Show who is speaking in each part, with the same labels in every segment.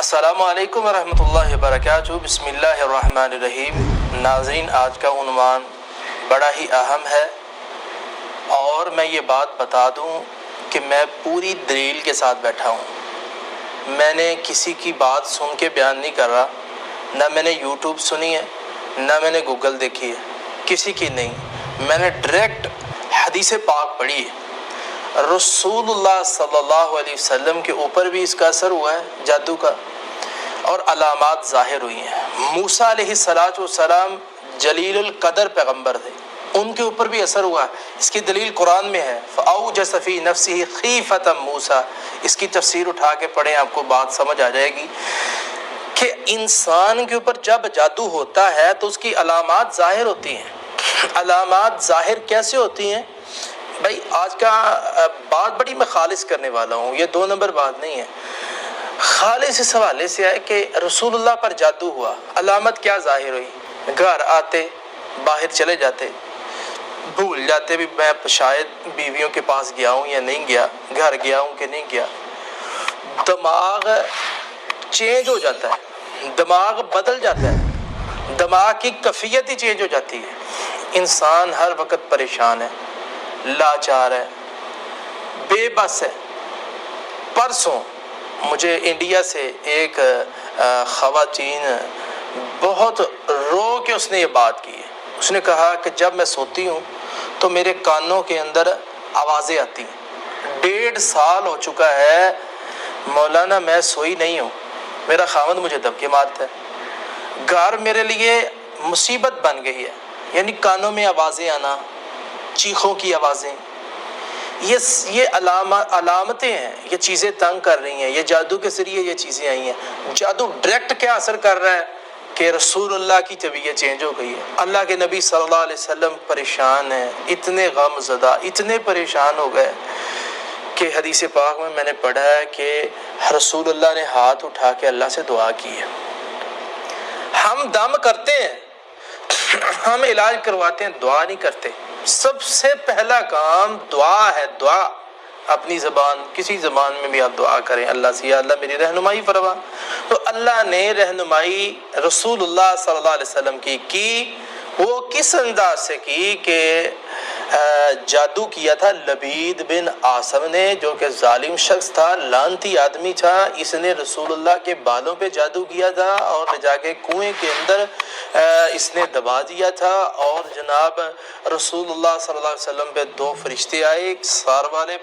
Speaker 1: السلام علیکم ورحمۃ اللہ وبرکاتہ۔ بسم اللہ الرحمن الرحیم۔ ناظرین، آج کا عنوان بڑا ہی اہم ہے اور میں یہ بات بتا دوں کہ میں پوری دلیل کے ساتھ بیٹھا ہوں۔ میں نے کسی کی بات سن کے بیان نہیں کر رہا، نہ میں نے یوٹیوب سنی ہے، نہ میں نے گوگل دیکھی ہے، کسی کی نہیں۔ میں نے ڈائریکٹ حدیث پاک پڑھی ہے۔ رسول اللہ صلی اللہ علیہ وسلم کے اوپر بھی اس کا اثر ہوا ہے جادو کا، اور علامات ظاہر ہوئی ہیں۔ موسیٰ علیہ السلام جلیل القدر پیغمبر تھے، ان کے اوپر بھی اثر ہوا ہے۔ اس کی دلیل قرآن میں ہے، فَأَوْجَسَ فِي نَفْسِهِ خِیفَةً موسیٰ۔ اس کی تفسیر اٹھا کے پڑھیں، آپ کو بات سمجھ آ جائے گی کہ انسان کے اوپر جب جادو ہوتا ہے تو اس کی علامات ظاہر ہوتی ہیں۔ علامات ظاہر کیسے ہوتی ہیں؟ بھائی آج کا بات بڑی میں خالص کرنے والا ہوں، یہ 2 نمبر بات نہیں ہے، خالص اس حوالے سے ہے کہ رسول اللہ پر جادو ہوا، علامت کیا ظاہر ہوئی؟ گھر آتے، باہر چلے جاتے، بھول جاتے بھی میں شاید بیویوں کے پاس گیا ہوں یا نہیں گیا، گھر گیا ہوں کہ نہیں گیا۔ دماغ چینج ہو جاتا ہے، دماغ بدل جاتا ہے، دماغ کی کیفیت ہی چینج ہو جاتی ہے۔ انسان ہر وقت پریشان ہے، لاچار ہے، بے بس ہے۔ پرسوں مجھے انڈیا سے ایک خواتین بہت رو کے اس نے یہ بات کی ہے۔ اس نے کہا کہ جب میں سوتی ہوں تو میرے کانوں کے اندر آوازیں آتی ہیں۔ 1.5 سال ہو چکا ہے مولانا میں سوئی نہیں ہوں، میرا خاوند مجھے دبکے مارتا ہے، گھر میرے لیے مصیبت بن گئی ہے۔ یعنی کانوں میں آوازیں آنا، چیخوں کی آوازیں، یہ علامتیں ہیں، یہ چیزیں تنگ کر رہی ہیں، یہ جادو کے ذریعے یہ چیزیں آئی ہیں۔ جادو ڈائریکٹ کیا اثر کر رہا ہے کہ رسول اللہ کی طبیعت چینج ہو گئی ہے۔ اللہ کے نبی صلی اللہ علیہ وسلم پریشان ہیں، اتنے غم زدہ، اتنے پریشان ہو گئے کہ حدیث پاک میں نے پڑھا ہے کہ رسول اللہ نے ہاتھ اٹھا کے اللہ سے دعا کی ہے۔ ہم دم کرتے ہیں، ہم علاج کرواتے ہیں، دعا نہیں کرتے۔ سب سے پہلا کام دعا ہے، دعا۔ اپنی زبان، کسی زبان میں بھی آپ دعا کریں اللہ سے، یا اللہ میری رہنمائی فرما۔ تو اللہ نے رہنمائی رسول اللہ صلی اللہ علیہ وسلم کی وہ کس انداز سے کی کہ جادو کیا تھا لبید بن عاصم نے، جو کہ ظالم شخص تھا، لعنتی آدمی تھا۔ اس نے رسول اللہ کے بالوں پہ جادو کیا تھا اور لے جا کے کنویں کے اندر اس نے دبا دیا تھا، اور جناب رسول اللہ صلی اللہ علیہ وسلم پہ 2 فرشتے آئے، ایک سار والے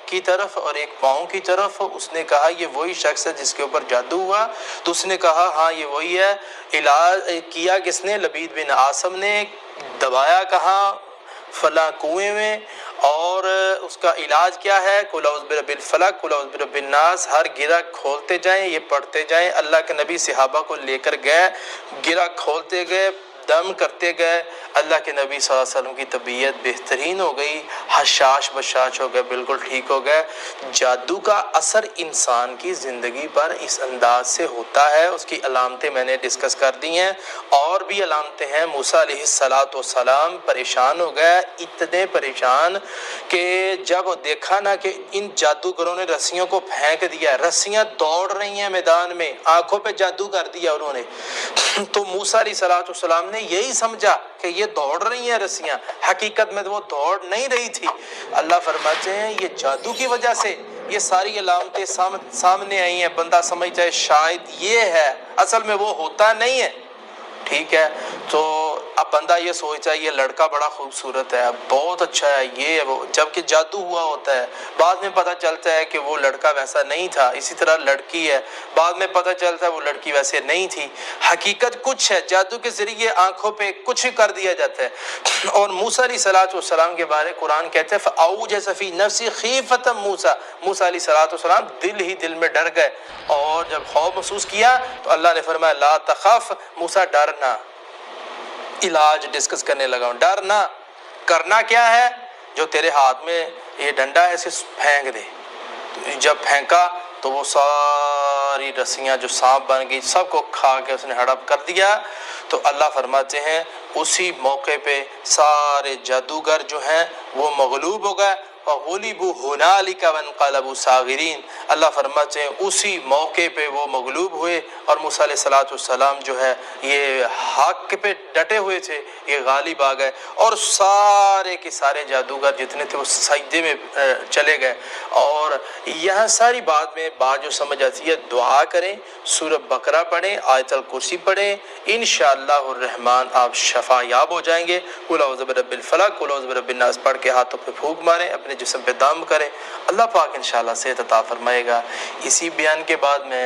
Speaker 1: کی طرف اور ایک پاؤں کی طرف۔ اس نے کہا یہ وہی شخص ہے جس کے اوپر جادو ہوا؟ تو اس نے کہا ہاں یہ وہی ہے۔ علاج کیا کس نے؟ لبید بن عاصم نے۔ دبایا کہاں؟ فلاں کنویں میں۔ اور اس کا علاج کیا ہے؟ قل اعوذ برب الفلق، قل اعوذ برب الناس۔ ہر گرہ کھولتے جائیں، یہ پڑھتے جائیں۔ اللہ کے نبی صحابہ کو لے کر گئے، گرہ کھولتے گئے، دم کرتے گئے۔ اللہ کے نبی صلی اللہ علیہ وسلم کی طبیعت بہترین ہو گئی، حشاش بشاش ہو گئے، بالکل ٹھیک ہو گئے۔ جادو کا اثر انسان کی زندگی پر اس انداز سے ہوتا ہے۔ اس کی علامتیں میں نے ڈسکس کر دی ہیں، اور بھی علامتیں ہیں۔ موسیٰ علیہ السلام پریشان ہو گئے، اتنے پریشان کہ جب دیکھا نا کہ ان جادوگروں نے رسیوں کو پھینک دیا، رسیاں دوڑ رہی ہیں میدان میں، آنکھوں پہ جادو کر دیا انہوں نے، تو موسیٰ علیہ السلام نے یہی سمجھا کہ یہ دوڑ رہی ہیں رسیاں، حقیقت میں وہ دوڑ نہیں رہی تھی۔ اللہ فرماتے ہیں یہ جادو کی وجہ سے یہ ساری علامتیں سامنے آئی ہیں، بندہ سمجھتا ہے شاید یہ ہے، اصل میں وہ ہوتا نہیں ہے۔ ٹھیک ہے، تو اب بندہ یہ سوچتا ہے یہ لڑکا بڑا خوبصورت ہے، بہت اچھا ہے، یہ ہے وہ، جبکہ جادو ہوا ہوتا ہے۔ بعد میں پتہ چلتا ہے کہ وہ لڑکا ویسا نہیں تھا۔ اسی طرح لڑکی ہے، بعد میں پتہ چلتا ہے وہ لڑکی ویسے نہیں تھی، حقیقت کچھ ہے۔ جادو کے ذریعے آنکھوں پہ کچھ کر دیا جاتا ہے۔ اور موسیٰ علیہ السلام کے بارے قرآن کہتے ہیں فَأَوْجَسَ فِي نَفْسِهِ خِیفَةً موسیٰ۔ موسیٰ علیہ السلام دل ہی دل میں ڈر گئے، اور جب خوف محسوس کیا تو اللہ نے فرمایا لا تخف، موسیٰ ڈرنا۔ علاج ڈسکس کرنے لگا ہوں، ڈرنا۔ کرنا کیا ہے؟ جو تیرے ہاتھ میں یہ ڈنڈا ہے اسے پھینک دے۔ جب پھینکا تو وہ ساری رسیاں جو سانپ بن گئی سب کو کھا کے اس نے ہڑپ کر دیا۔ تو اللہ فرماتے ہیں اسی موقع پہ سارے جادوگر جو ہیں وہ مغلوب ہو گئے، وغلبوا هنالك وانقلبوا صاغرین، اللہ فرماتے ہیں اسی موقع پہ وہ مغلوب ہوئے اور موسیٰ علیہ السلام جو ہے یہ حق پہ ڈٹے ہوئے تھے، یہ غالب آ گئے اور سارے کے سارے جادوگر جتنے تھے وہ سجدے میں چلے گئے۔ اور یہاں ساری بات میں بات جو سمجھ آتی ہے، دعا کریں، سورہ بقرہ پڑھیں، آیت الکرسی پڑھیں، انشاءاللہ الرحمن آپ شفا یاب ہو جائیں گے۔ قل اعوذ برب الفلق، قل اعوذ برب الناس پڑھ کے ہاتھوں پہ پھونک ماریں، اپنے جسم پہ دم کریں، اللہ پاک انشاءاللہ صحت عطا فرمائے گا۔ اسی بیان کے بعد میں